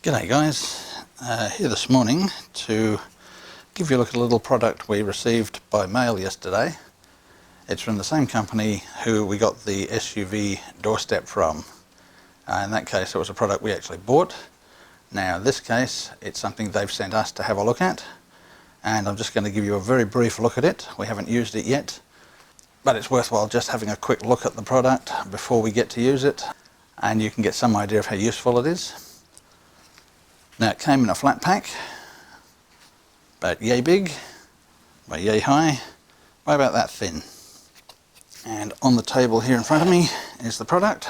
G'day guys, here this morning to give you a look at a little product we received by mail yesterday. It's from the same company who we got the SUV doorstep from. In that case it was a product we actually bought. Now in this case it's something they've sent us to have a look at, and I'm just going to give you a very brief look at it. We haven't used it yet, but it's worthwhile just having a quick look at the product before we get to use it, and you can get some idea of how useful it is. Now it came in a flat pack, about yay big, by yay high, by about that thin. And on the table here in front of me is the product.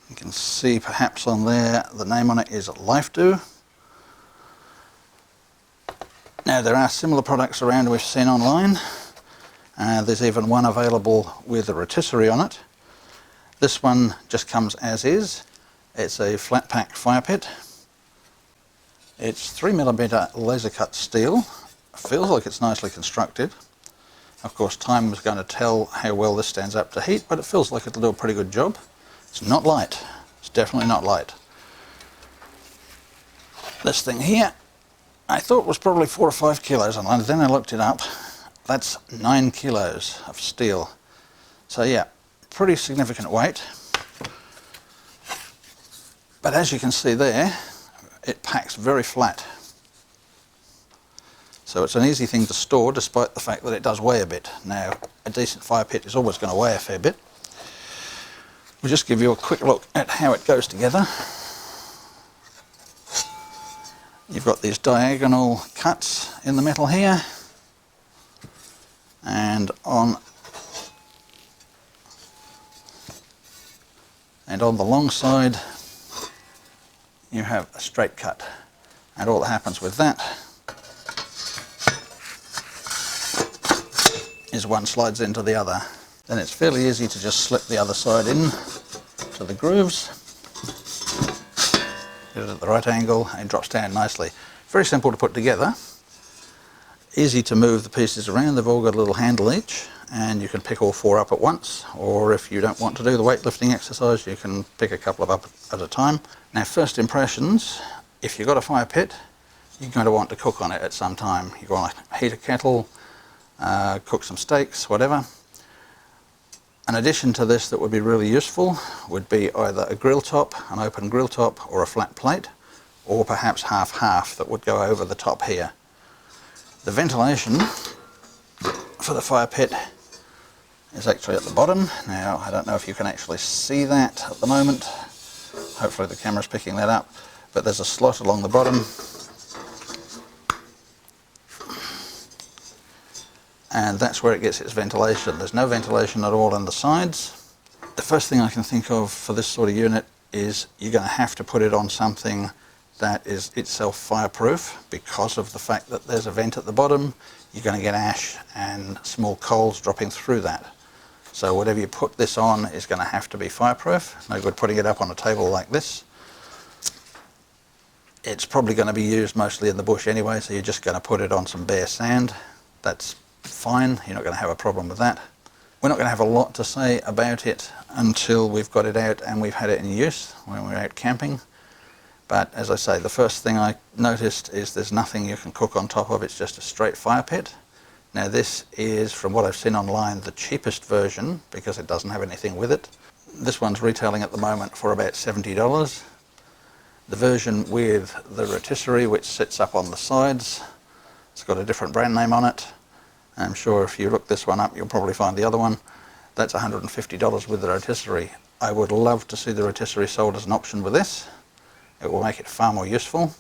You can see perhaps on there the name on it is Lifedoo. Now there are similar products around we've seen online. There's even one available with a rotisserie on it. This one just comes as is. It's a flat pack fire pit. It's 3mm laser cut steel. Feels like it's nicely constructed. Of course time was going to tell how well this stands up to heat, but it feels like it'll do a pretty good job. It's not light. It's definitely not light. This thing here I thought was probably 4 or 5 kilos, and then I looked it up. That's 9 kilos of steel. So yeah, pretty significant weight. But as you can see there, it packs very flat. So it's an easy thing to store despite the fact that it does weigh a bit. Now, a decent fire pit is always going to weigh a fair bit. We'll just give you a quick look at how it goes together. You've got these diagonal cuts in the metal here, and on the long side you have a straight cut, and all that happens with that is one slides into the other. Then it's fairly easy to just slip the other side in to the grooves, get it at the right angle, and it drops down nicely. Very simple to put together, easy to move the pieces around. They've all got a little handle each, and you can pick all 4 up at once, or if you don't want to do the weightlifting exercise you can pick a couple of up at a time. Now first impressions, if you've got a fire pit you're going to want to cook on it at some time. You're going to heat a kettle, cook some steaks, whatever. An addition to this that would be really useful would be either a grill top, an open grill top, or a flat plate, or perhaps half-half that would go over the top here. The ventilation for the fire pit is actually at the bottom. Now I don't know if you can actually see that at the moment. Hopefully the camera's picking that up, but there's a slot along the bottom, and that's where it gets its ventilation. There's no ventilation at all on the sides. The first thing I can think of for this sort of unit is you're going to have to put it on something that is itself fireproof, because of the fact that there's a vent at the bottom. You're going to get ash and small coals dropping through that. So whatever you put this on is going to have to be fireproof. No good putting it up on a table like this. It's probably going to be used mostly in the bush anyway, so you're just going to put it on some bare sand. That's fine, you're not going to have a problem with that. We're not going to have a lot to say about it until we've got it out and we've had it in use when we're out camping. But as I say, the first thing I noticed is there's nothing you can cook on top of. It's just a straight fire pit. Now this is, from what I've seen online, the cheapest version because it doesn't have anything with it. This one's retailing at the moment for about $70. The version with the rotisserie, which sits up on the sides, it's got a different brand name on it. I'm sure if you look this one up you'll probably find the other one. That's $150 with the rotisserie. I would love to see the rotisserie sold as an option with this. It will make it far more useful.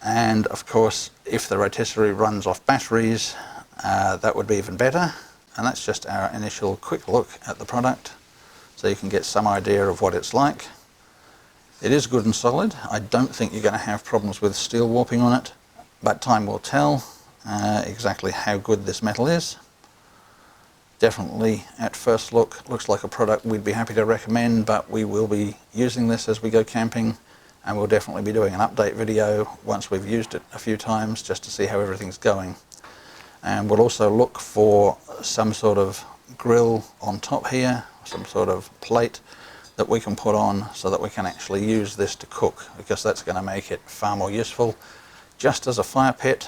And of course if the rotisserie runs off batteries that would be even better. And that's just our initial quick look at the product, so you can get some idea of what it's like. It is good and solid. I don't think you're going to have problems with steel warping on it, but time will tell exactly how good this metal is. Definitely at first look looks like a product we'd be happy to recommend, but we will be using this as we go camping, and we'll definitely be doing an update video once we've used it a few times just to see how everything's going. And we'll also look for some sort of grill on top here, some sort of plate that we can put on so that we can actually use this to cook, because that's going to make it far more useful. Just as a fire pit,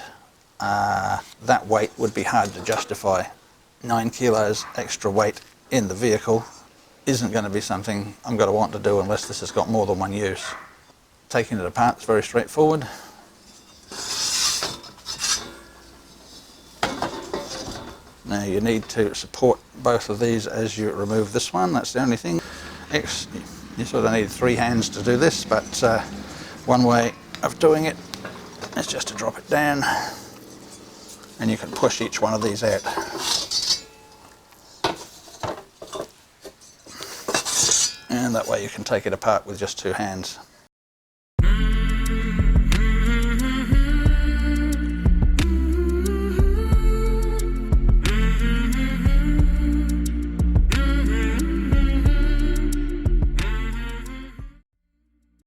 that weight would be hard to justify. 9 kilos extra weight in the vehicle isn't going to be something I'm going to want to do unless this has got more than one use. Taking it apart is very straightforward. Now you need to support both of these as you remove this one, that's the only thing. You sort of need 3 hands to do this, but one way of doing it is just to drop it down and you can push each one of these out. And that way you can take it apart with just 2 hands.